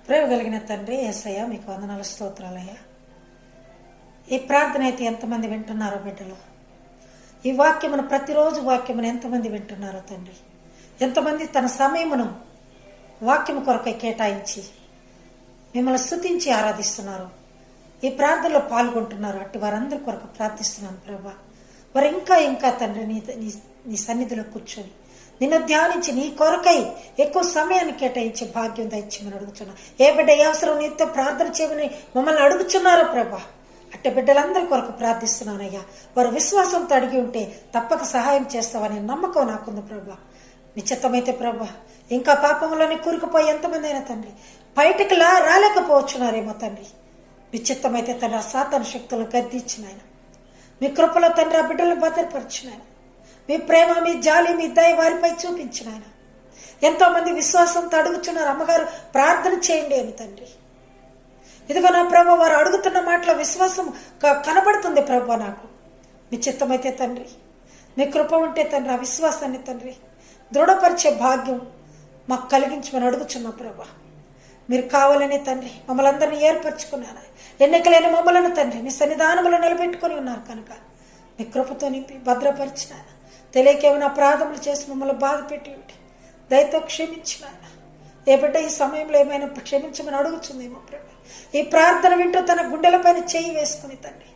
ప్రేమ కలిగిన తండ్రి యేసయ్య, మీకు వందనాలు స్తోత్రాలయ్యా. ఈ ప్రార్థన అయితే ఎంతమంది వింటున్నారో బిడ్డలు, ఈ వాక్యమును ప్రతిరోజు వాక్యమును ఎంతమంది వింటున్నారో తండ్రి, ఎంతమంది తన సమయమును వాక్యము కొరకై కేటాయించి మిమ్మల్ని స్తుతించి ఆరాధిస్తున్నారు, ఈ ప్రార్థనలో పాల్గొంటున్నారు. అట్టి వారందరి కొరకు ప్రార్థిస్తున్నాను ప్రభా. వారు ఇంకా ఇంకా తండ్రి నీ సన్నిధిలో కూర్చొని నిన్ను ధ్యానించి నీ కొరకై ఎక్కువ సమయాన్ని కేటాయించే భాగ్యం దయచేయమని అడుగుతున్నా. ఏ బిడ్డ ఏ అవసరం నీతో ప్రార్థన చేయమని మమ్మల్ని అడుగుతున్నారో ప్రభా, అట్టే బిడ్డలందరి కొరకు ప్రార్థిస్తున్నానయ్యా. వారు విశ్వాసంతో అడిగి ఉంటే తప్పక సహాయం చేస్తావని నమ్మకం నాకుంది ప్రభా. నిశ్చితమైతే ప్రభా, ఇంకా పాపంలోనే కూరుకుపోయి ఎంతమంది అయినా తండ్రి బయటకు రాలేకపోవచ్చున్నారేమో తండ్రి. నిశ్చితమైతే తండ్రి ఆ సాతాను శక్తులను గద్దించిన ఆయన, మీ కృపలో తండ్రి ఆ బిడ్డలను భద్రపరిచిన ఆయన, మీ ప్రేమ మీ జాలి మీ దయ వారిపై చూపించిన ఆయన. ఎంతో మంది విశ్వాసంతో అడుగుతున్నారు, అమ్మగారు ప్రార్థన చేయండి అని తండ్రి. ఇదిగో నా ప్రభు, వారు అడుగుతున్న మాటలో విశ్వాసం కనబడుతుంది ప్రభు. నాకు మీ చిత్తమైతే తండ్రి, మీ కృప ఉంటే తండ్రి ఆ విశ్వాసాన్ని తండ్రి దృఢపరిచే భాగ్యం మాకు కలిగించమని అడుగుచున్నా ప్రభా. మీరు కావాలనే తండ్రి మమ్మల్ని అందరినీ ఏర్పరచుకున్నాను. ఎన్నికలేని మమ్మలను తండ్రి మీ సన్నిధానంలో నిలబెట్టుకుని ఉన్నారు కనుక మీ కృపతో నింపి భద్రపరిచినాయన. తెలియకేమైనా అపరాధములు చేసి మమ్మల్ని బాధ పెట్టి ఉంటే దయతో క్షమించినాయన. ఏ బిడ్డ ఈ సమయంలో ఏమైనా క్షమించమని అడుగుతుందేమో ప్రభు, ఈ ప్రార్థన వింటూ తన గుండెలపైన చేయి వేసుకుని తండ్రి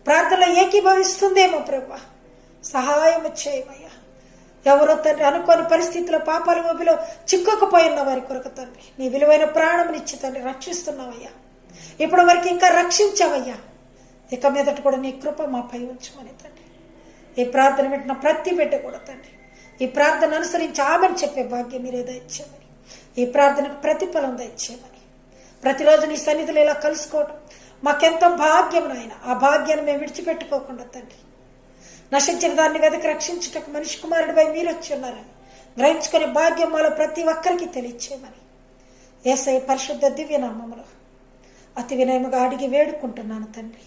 ప్రార్థనలో ఏకీభవిస్తుందేమో ప్రభు, సహాయం చేయమయ్యా. ఎవరో తండ్రి అనుకోని పరిస్థితుల్లో పాపాల ఊబిలో చిక్కుకుపోయిన వారి కొరకు తండ్రి నీ విలువైన ప్రాణంనిచ్చి తండ్రి రక్షిస్తున్నావయ్యా. ఇప్పటి వరకు ఇంకా రక్షించావయ్యా. ఇక మీదట కూడా నీ కృప మాపై ఉంచమని తండ్రి. ఈ ప్రార్థన వింటున్న ప్రతి బిడ్డ కూడా తండ్రి ఈ ప్రార్థన అనుసరించి ఆమెను చెప్పే భాగ్యం మీరే దయచేయమని, ఈ ప్రార్థనకు ప్రతిఫలం దయచేయమని, ప్రతిరోజు నీ సన్నిధిలో ఇలా కలుసుకోవడం మాకెంతో భాగ్యం నాయన. ఆ భాగ్యాన్ని మేము విడిచిపెట్టుకోకుండా తండ్రి నశించిన దాన్ని వెదకి రక్షించుటకు మనిషి కుమారుడిపై మీరు వచ్చి ఉన్నారని గ్రహించుకునే భాగ్యం మాలో ప్రతి ఒక్కరికి తెలియచేయమని యేసయ్య పరిశుద్ధ దివ్యనామములో అతి వినయముగా అడిగి వేడుకుంటున్నాను తండ్రి.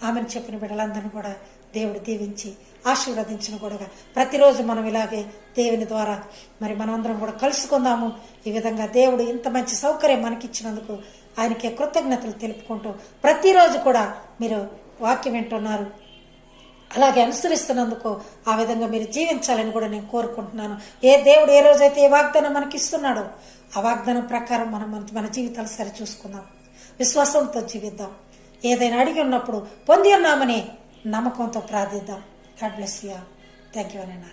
ఆమెను చెప్పిన బిడ్డలందరినీ కూడా దేవుడు దీవించి ఆశీర్వదించిన కూడా ప్రతిరోజు మనం ఇలాగే దేవుని ద్వారా మరి మనమందరం కూడా కలుసుకుందాము. ఈ విధంగా దేవుడు ఇంత మంచి సౌకర్యం మనకిచ్చినందుకు ఆయనకి కృతజ్ఞతలు తెలుపుకుంటూ ప్రతిరోజు కూడా మీరు వాక్యం వింటున్నారు, అలాగే అనుసరిస్తున్నందుకు ఆ విధంగా మీరు జీవించాలని కూడా నేను కోరుకుంటున్నాను. ఏ దేవుడు ఏ రోజైతే ఏ వాగ్దానం మనకి ఇస్తున్నాడో ఆ వాగ్దానం ప్రకారం మనం మన జీవితాలు సరి చూసుకుందాం, విశ్వాసంతో జీవిద్దాం. ఏదైనా అడిగి ఉన్నప్పుడు పొంది ఉన్నామని నమ్మకంతో ప్రార్థిద్దాం. God bless you. Thank you అన్న.